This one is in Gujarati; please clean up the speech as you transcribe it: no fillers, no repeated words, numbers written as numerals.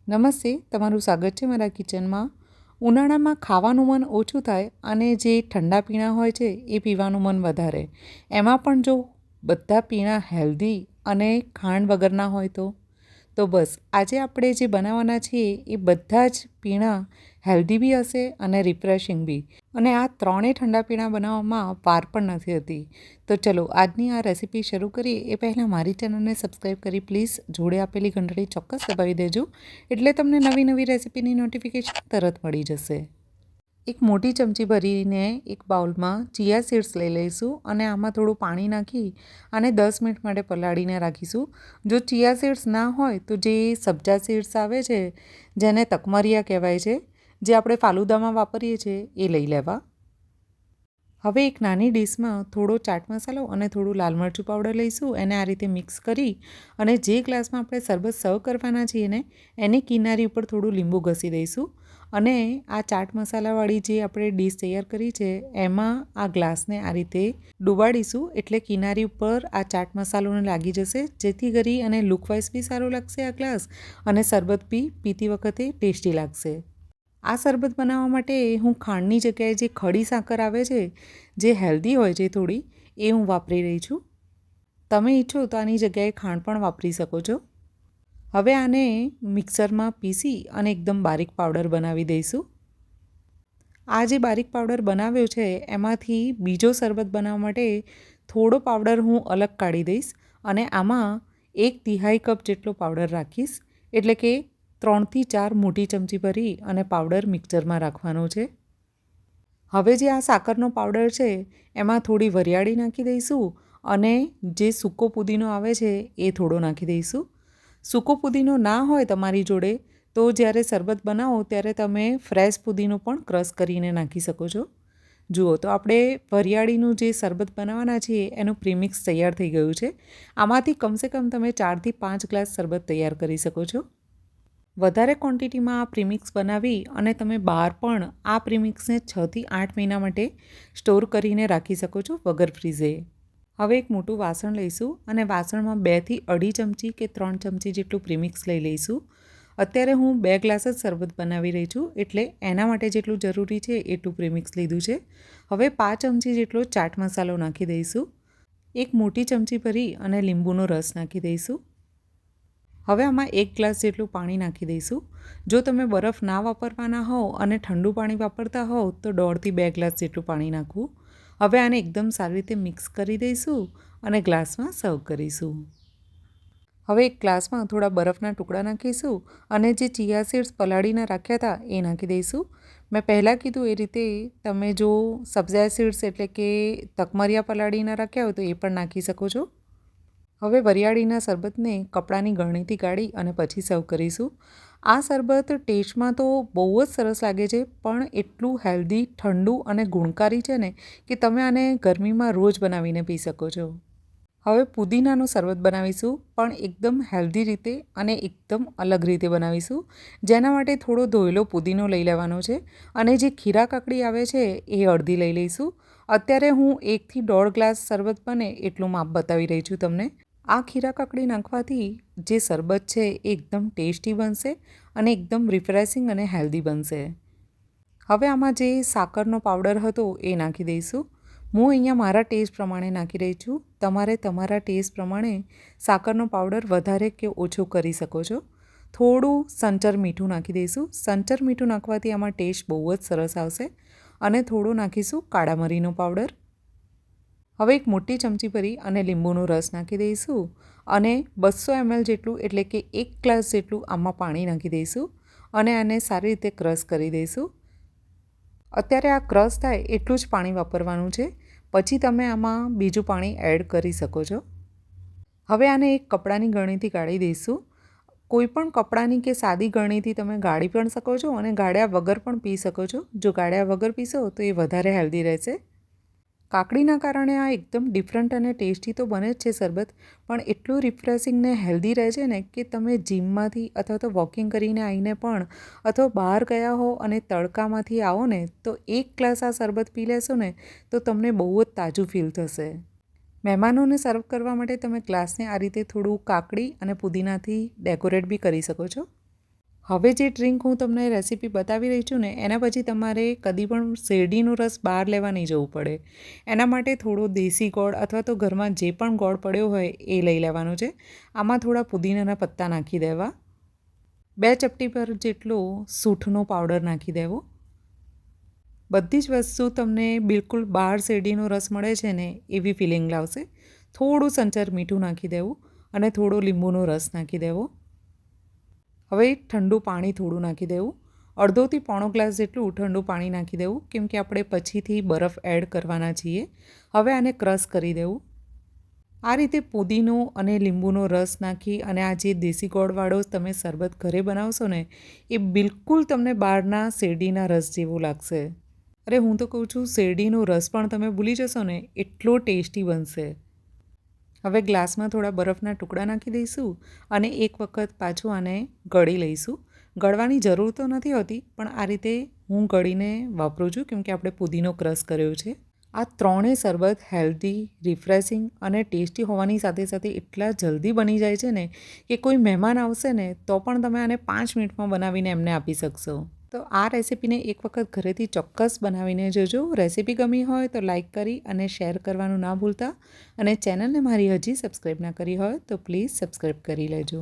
નમસ્તે, તમારું સ્વાગત છે મારા કિચનમાં. ઉનાળામાં ખાવાનું મન ઓછું થાય અને જે ઠંડા પીણા હોય છે એ પીવાનું મન વધારે. એમાં પણ જો બધા પીણા હેલ્ધી અને ખાંડ વગરના હોય તો બસ આજે આપણે જે બનાવવાના છીએ એ બધા જ પીણા હેલ્ધી બી હશે અને રિફ્રેશિંગ બી. અને આ ત્રણેય ઠંડા પીણા બનાવવામાં વાર પણ નથી હતી. તો ચલો આજની આ રેસીપી શરૂ કરીએ એ પહેલાં મારી ચેનલને સબસ્ક્રાઈબ કરી પ્લીઝ જોડે આપેલી ઘંટડી ચોક્કસ દબાવી દેજો, એટલે તમને નવી નવી રેસીપીની નોટિફિકેશન તરત મળી જશે. એક મોટી ચમચી ભરીને એક બાઉલમાં ચિયા સીડ્સ લઈ લઈશું અને આમાં થોડું પાણી નાખી અને 10 મિનિટ માટે પલાળીને રાખીશું. જો ચિયા સીડ્સ ના હોય તો જે સબ્જા સીડ્સ આવે છે, જેને તકમરિયા કહેવાય છે, જે આપણે ફાલુદામાં વાપરીએ છીએ એ લઈ લેવા. હવે એક નાની ડીશમાં થોડો ચાટ મસાલો અને થોડું લાલ મરચું પાવડર લઈશું. એને આ રીતે મિક્સ કરી અને જે ગ્લાસમાં આપણે શરબત સર્વ કરવાના છીએ ને એની કિનારી ઉપર થોડું લીંબુ ઘસી દઈશું અને આ ચાટ મસાલાવાળી જે આપણે ડીશ તૈયાર કરી છે એમાં આ ગ્લાસને આ રીતે ડુબાડીશું, એટલે કિનારી ઉપર આ ચાટ મસાલોને લાગી જશે, જેથી કરી અને લુકવાઇઝ બી સારો લાગશે આ ગ્લાસ અને શરબત બી પીતી વખતે ટેસ્ટી લાગશે. આ શરબત બનાવવા માટે હું ખાંડની જગ્યાએ જે ખડી સાકર આવે છે, જે હેલ્ધી હોય છે થોડી, એ હું વાપરી રહી છું. તમે ઈચ્છો તો આની જગ્યાએ ખાંડ પણ વાપરી શકો છો. હવે આને મિક્સરમાં પીસી અને એકદમ બારીક પાવડર બનાવી દઈશું. આ જે બારીક પાવડર બનાવ્યો છે એમાંથી બીજો શરબત બનાવવા માટે થોડો પાવડર હું અલગ કાઢી દઈશ અને આમાં 1/3 કપ જેટલો પાવડર રાખીશ, એટલે કે 3 થી 4 મોટી ચમચી ભરી અને પાવડર મિક્સરમાં રાખવાનો છે. હવે જે આ સાકરનો પાવડર છે એમાં થોડી વરિયાળી નાખી દઈશું અને જે સૂકો પુદીનો આવે છે એ થોડો નાખી દઈશું. સૂકો પુદીનો ના હોય તમારી જોડે તો જ્યારે શરબત બનાવો ત્યારે તમે ફ્રેશ પુદીનો પણ ક્રશ કરીને નાખી શકો છો. જુઓ તો આપણે વરિયાળીનું જે શરબત બનાવવાના છીએ એનું પ્રીમિક્સ તૈયાર થઈ ગયું છે. આમાંથી કમસે કમ તમે 4 થી 5 ગ્લાસ શરબત તૈયાર કરી શકો છો. વધારે ક્વોન્ટિટીમાં આ પ્રીમિક્સ બનાવી અને તમે બહાર પણ આ પ્રીમિક્સને 6 થી 8 મહિના માટે સ્ટોર કરીને રાખી શકો છો વગર ફ્રીઝે. હવે એક મોટું વાસણ લઈશું અને વાસણમાં 2 થી 2.5 ચમચી કે 3 ચમચી જેટલું પ્રીમિક્સ લઈ લઈશું. અત્યારે હું 2 ગ્લાસ જ શરબત બનાવી રહી છું, એટલે એના માટે જેટલું જરૂરી છે એટલું પ્રીમિક્સ લીધું છે. હવે 5 ચમચી જેટલો ચાટ મસાલો નાખી દઈશું. એક મોટી ચમચી ભરી અને લીંબુનો રસ નાખી દઈશું. હવે આમાં 1 ગ્લાસ જેટલું પાણી નાખી દઈશું. જો તમે બરફ ના વાપરવાના હોવ અને ઠંડુ પાણી વાપરતા હોવ તો 1.5 થી 2 ગ્લાસ જેટલું પાણી નાખવું. હવે આને એકદમ સારી રીતે મિક્સ કરી દઈશું અને ગ્લાસમાં સર્વ કરીશું. હવે એક ગ્લાસમાં થોડા બરફના ટુકડા નાખીશું અને જે ચિયા સીડ્સ પલાળીને રાખ્યા હતા એ નાખી દઈશું. મેં પહેલાં કીધું એ રીતે તમે જો સબ્જા સીડ્સ એટલે કે તકમરિયા પલાળીને રાખ્યા હોય તો એ પણ નાખી શકો છો. હવે વરિયાળીના શરબતને કપડાની ગળણીથી કાઢી અને પછી સર્વ કરીશું. આ શરબત ટેસ્ટમાં તો બહુ જ સરસ લાગે છે, પણ એટલું હેલ્ધી, ઠંડુ અને ગુણકારી છે ને કે તમે આને ગરમીમાં રોજ બનાવીને પી શકો છો. હવે પુદીનાનું શરબત બનાવીશું, પણ એકદમ હેલ્ધી રીતે અને એકદમ અલગ રીતે બનાવીશું. જેના માટે થોડો ધોયેલો પુદીનો લઈ લેવાનો છે અને જે ખીરા કાકડી આવે છે એ અડધી લઈ લઈશું. અત્યારે હું 1 થી 1.5 ગ્લાસ શરબત બને એટલું માપ બતાવી રહી છું તમને. આ ખીરા કાકડી નાખવાથી જે શરબત છે એ એકદમ ટેસ્ટી બનશે અને એકદમ રિફ્રેશિંગ અને હેલ્ધી બનશે. હવે આમાં જે સાકરનો પાવડર હતો એ નાખી દઈશું. હું અહીંયા મારા ટેસ્ટ પ્રમાણે નાખી રહી છું. તમારે તમારા ટેસ્ટ પ્રમાણે સાકરનો પાવડર વધારે કે ઓછો કરી શકો છો. થોડું સંચર મીઠું નાખી દઈશું. સંચર મીઠું નાખવાથી આમાં ટેસ્ટ બહુ જ સરસ આવશે. અને થોડો નાખીશું કાળા મરીનો પાવડર. હવે એક મોટી ચમચી ભરી અને લીંબુનો રસ નાખી દઈશું અને 200 ml જેટલું એટલે કે 1 ગ્લાસ જેટલું આમાં પાણી નાખી દઈશું અને આને સારી રીતે ક્રશ કરી દઈશું. અત્યારે આ ક્રશ થાય એટલું જ પાણી વાપરવાનું છે, પછી તમે આમાં બીજું પાણી એડ કરી શકો છો. હવે આને એક કપડાની ગળણીથી ગાળી દઈશું. કોઈપણ કપડાની કે સાદી ગળણીથી તમે ગાળી પણ શકો છો અને ગાળ્યા વગર પણ પી શકો છો. જો ગાળ્યા વગર પીશો તો એ વધારે હેલ્ધી રહેશે. કાકડીના કારણે આ એકદમ ડિફરન્ટ અને ટેસ્ટી તો બને જ છે શરબત, પણ એટલું રિફ્રેશિંગ ને હેલ્ધી રહે છે ને કે તમે જીમમાંથી અથવા તો વોકિંગ કરીને આવીને પણ અથવા બહાર ગયા હો અને તડકામાંથી આવો ને તો 1 ગ્લાસ આ શરબત પી લેશો ને તો તમને બહુ જ તાજું ફીલ થશે. મહેમાનોને સર્વ કરવા માટે તમે ગ્લાસને આ રીતે થોડું કાકડી અને પુદીનાથી ડેકોરેટ બી કરી શકો છો. હવે જે ડ્રિંક હું તમને રેસીપી બતાવી રહી છું ને એના પછી તમારે કદી પણ શેરડીનો રસ બહાર લેવા નહીં જવું પડે. એના માટે થોડો દેશી ગોળ અથવા તો ઘરમાં જે પણ ગોળ પડ્યો હોય એ લઈ લેવાનો છે. આમાં થોડા પુદીનાના પત્તા નાખી દેવા. 2 ચપટી પર જેટલો સૂંઠનો પાવડર નાખી દેવો. બધી જ વસ્તુ તમને બિલકુલ બહાર શેરડીનો રસ મળે છે ને એવી ફિલિંગ લાવશે. થોડું સંચર મીઠું નાખી દેવું અને થોડો લીંબુનો રસ નાખી દેવો. હવે ઠંડુ પાણી થોડું નાખી દેવું. અડધોથી પોણો ગ્લાસ જેટલું ઠંડુ પાણી નાખી દેવું, કેમ કે આપણે પછીથી બરફ એડ કરવાના છીએ. હવે આને ક્રશ કરી દેવું. આ રીતે પુદીનો અને લીંબુનો રસ નાખી અને આ જે દેશી ગોળવાળો તમે શરબત ઘરે બનાવશો ને એ બિલકુલ તમને બહારના શેરડીના રસ જેવું લાગશે. અરે હું તો કહું છું શેરડીનો રસ પણ તમે ભૂલી જશો ને એટલો ટેસ્ટી બનશે. હવે ગ્લાસમાં થોડા બરફના ટુકડા નાખી દઈશું અને એક વખત પાછું આને ગળી લઈશું. ગળવાની જરૂર તો નથી હોતી, પણ આ રીતે હું ગળીને વાપરું છું કેમ કે આપણે પુદીનો ક્રશ કર્યો છે. આ ત્રણેય શરબત હેલ્ધી, રિફ્રેશિંગ અને ટેસ્ટી હોવાની સાથે સાથે એટલા જલ્દી બની જાય છે ને કે કોઈ મહેમાન આવશે ને તો પણ તમે આને 5 મિનિટમાં બનાવીને એમને આપી શકશો. તો આ રેસીપીને એક વખત ઘરેથી ચોક્કસ બનાવીને જોજો. રેસીપી ગમી હોય તો લાઇક કરી અને શેર કરવાનું ના ભૂલતા, અને ચેનલને મારી હજી સબસ્ક્રાઈબ ના કરી હોય તો પ્લીઝ સબસ્ક્રાઈબ કરી લેજો.